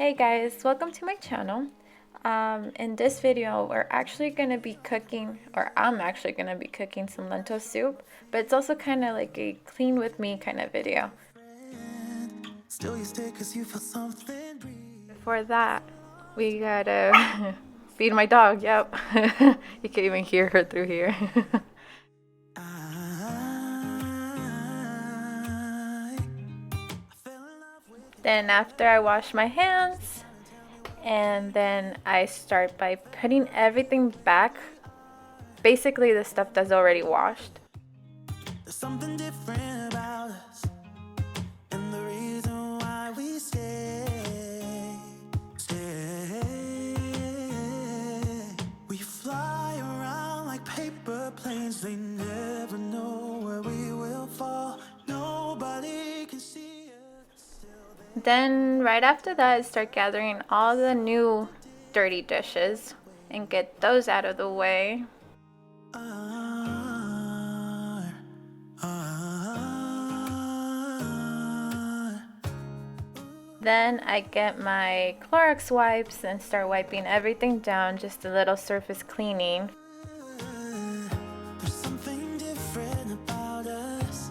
Hey guys, welcome to my channel. In this video, we're actually going to be cooking, or I'm actually going to be cooking some lentil soup, but it's also kind of like a clean with me kind of video. Before that, we gotta feed my dog, yep. You can even hear her through here. Then after I wash my hands, and then I start by putting everything back, basically the stuff that's already washed. There's something different about us, and the reason why we stay. We fly around like paper planes, they never know where we will fall. Nobody can see us. Then right after that, I start gathering all the new dirty dishes and get those out of the way. Then I get my Clorox wipes and start wiping everything down, just a little surface cleaning. There's something different about us.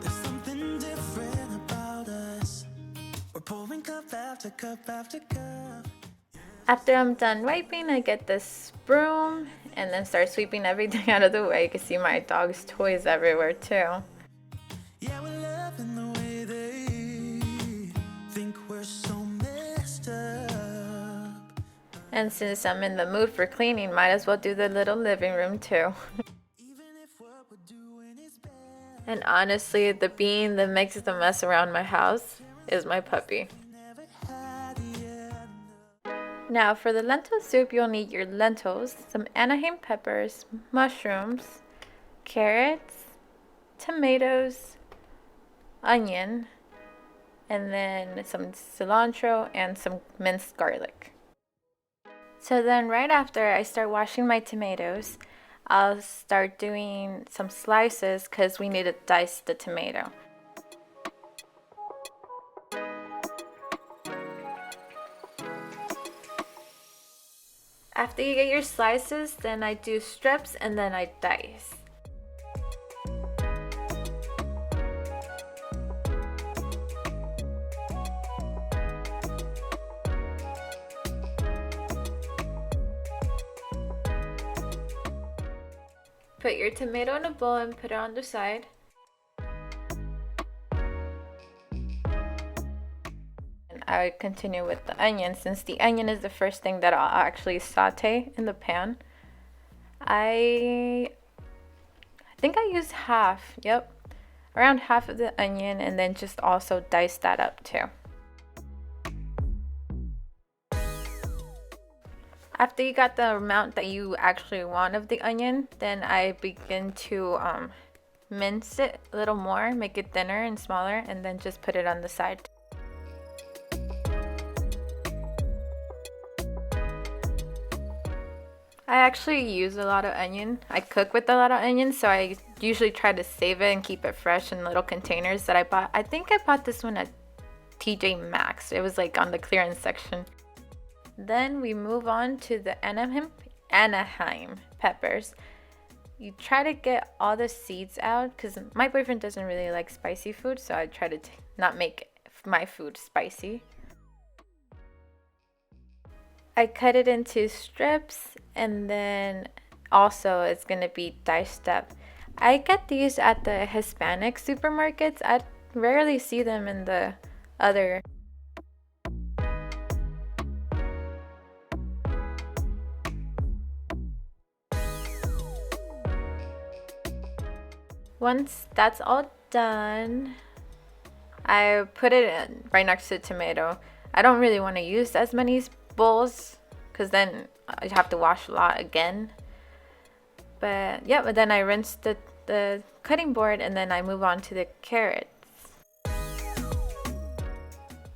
There's something different about us. We're pouring cup after cup after cup. After I'm done wiping, I get this broom and then start sweeping everything out of the way. You can see my dog's toys everywhere too. Yeah, we're loving the way they think we're so messed up. And since I'm in the mood for cleaning, might as well do the little living room too. And honestly, the being that makes the mess around my house is my puppy. Now for the lentil soup, you'll need your lentils, some Anaheim peppers, mushrooms, carrots, tomatoes, onion, and then some cilantro and some minced garlic. So then right after I start washing my tomatoes, I'll start doing some slices because we need to dice the tomato. After you get your slices, then I do strips and then I dice. Put your tomato in a bowl and put it on the side. I continue with the onion, since the onion is the first thing that I'll actually saute in the pan. I think I used half, around half of the onion, and then just also dice that up too. After you got the amount that you actually want of the onion, then I begin to mince it a little more, make it thinner and smaller, and then just put it on the side. I actually use a lot of onion. I cook with a lot of onion, so I usually try to save it and keep it fresh in little containers that I bought. I think I bought this one at TJ Maxx. It was like on the clearance section. Then we move on to the Anaheim peppers. You try to get all the seeds out because my boyfriend doesn't really like spicy food, so I try to not make my food spicy. I cut it into strips, and then also it's gonna be diced up. I get these at the Hispanic supermarkets. I rarely see them in the other. Once that's all done, I put it in right next to the tomato. I don't really want to use as many bowls because then I have to wash a lot again. But yeah, but then I rinse the cutting board and then I move on to the carrots.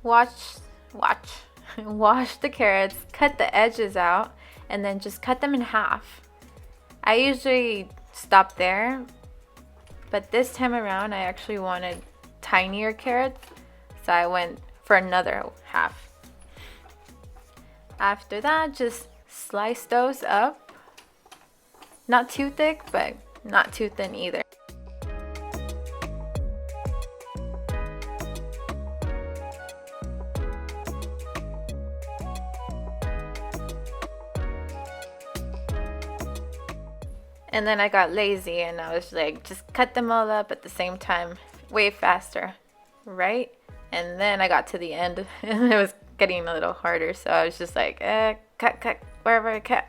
Wash the carrots, cut the edges out, and then just cut them in half. I usually stop there. But this time around, I actually wanted tinier carrots, so I went for another half. After that, just slice those up. Not too thick, but not too thin either. And then I got lazy and I was like, just cut them all up at the same time, way faster, right? And then I got to the end and it was getting a little harder, so I was just like, cut, wherever I cut.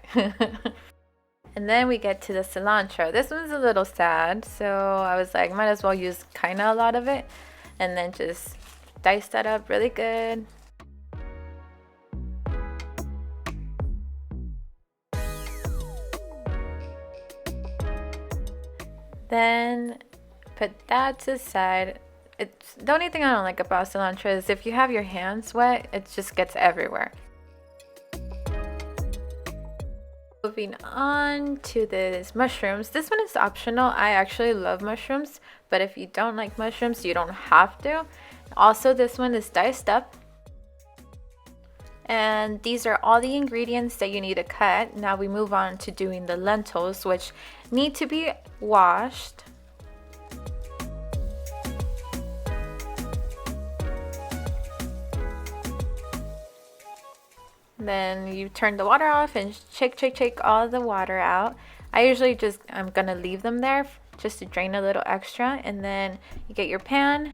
And then we get to the cilantro. This one's a little sad, so I was like, might as well use kind of a lot of it. And then just dice that up really good. Then put that to the side. It's the only thing I don't like about cilantro is if you have your hands wet, it just gets everywhere. Moving on to this mushrooms. This one is optional. I actually love mushrooms, but if you don't like mushrooms, you don't have to. Also, this one is diced up. And these are all the ingredients that you need to cut. Now we move on to doing the lentils, which need to be washed. Then you turn the water off and shake all the water out. I usually I'm gonna leave them there just to drain a little extra. And then you get your pan,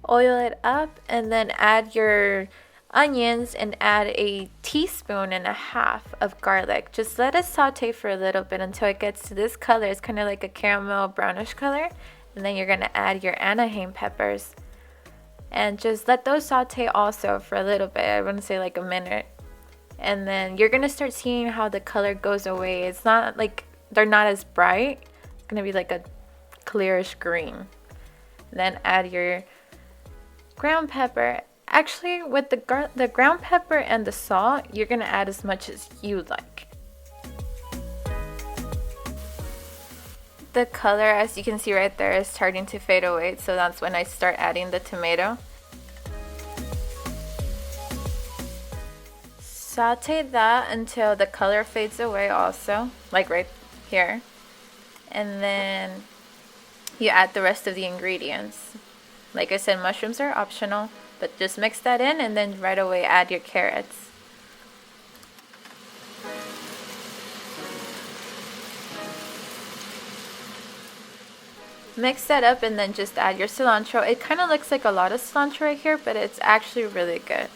oil it up, and then add your onions and add a teaspoon and a half of garlic. Just let it saute for a little bit until it gets to this color. It's kind of like a caramel brownish color. And then you're gonna add your Anaheim peppers and just let those saute also for a little bit. I want to say like a minute. And then you're gonna start seeing how the color goes away. It's not like they're not as bright. It's gonna be like a clearish green. Then add your ground pepper. Actually, with the ground pepper and the salt, you're gonna add as much as you like. The color, as you can see right there, is starting to fade away, so that's when I start adding the tomato. Saute that until the color fades away also, like right here. And then you add the rest of the ingredients. Like I said, mushrooms are optional, but just mix that in and then right away add your carrots. Mix that up and then just add your cilantro. It kind of looks like a lot of cilantro right here, but it's actually really good.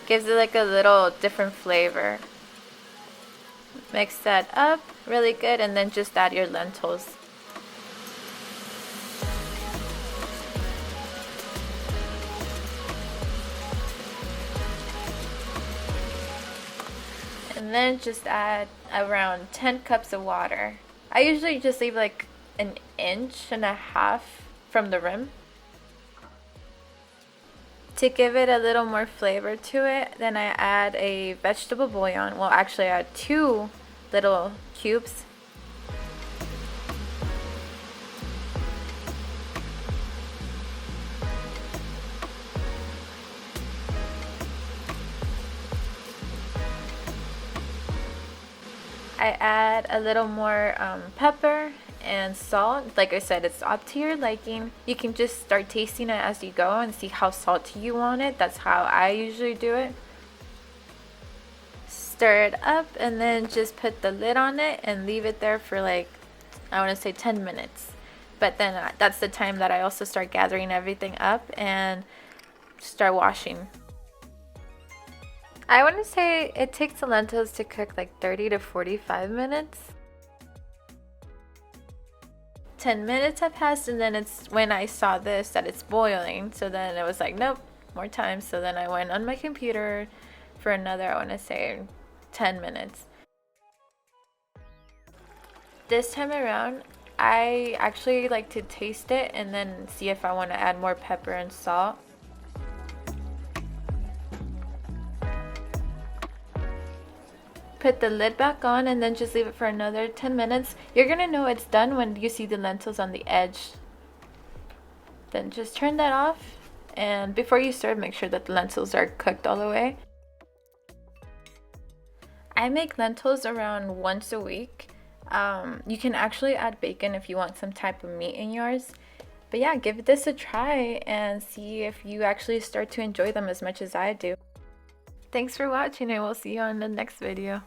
Gives it like a little different flavor. Mix that up really good and then just add your lentils. And then just add around 10 cups of water. I usually just leave like an inch and a half from the rim. To give it a little more flavor to it, then I add a vegetable bouillon. Well, actually I add 2 little cubes. I add a little more pepper and salt. Like I said, it's up to your liking. You can just start tasting it as you go and see how salty you want it. That's how I usually do it. Stir it up and then just put the lid on it and leave it there for like, I want to say 10 minutes. But then that's the time that I also start gathering everything up and start washing. I want to say it takes the lentils to cook like 30 to 45 minutes. 10 minutes have passed and then it's when I saw this that it's boiling. So then it was like, nope, more time. So then I went on my computer for another, I want to say 10 minutes. This time around, I actually like to taste it and then see if I want to add more pepper and salt. Put the lid back on and then just leave it for another 10 minutes. You're gonna know it's done when you see the lentils on the edge. Then just turn that off, and before you serve, make sure that the lentils are cooked all the way. I make lentils around once a week. You can actually add bacon if you want some type of meat in yours. But yeah, give this a try and see if you actually start to enjoy them as much as I do. Thanks for watching, and we'll see you on the next video.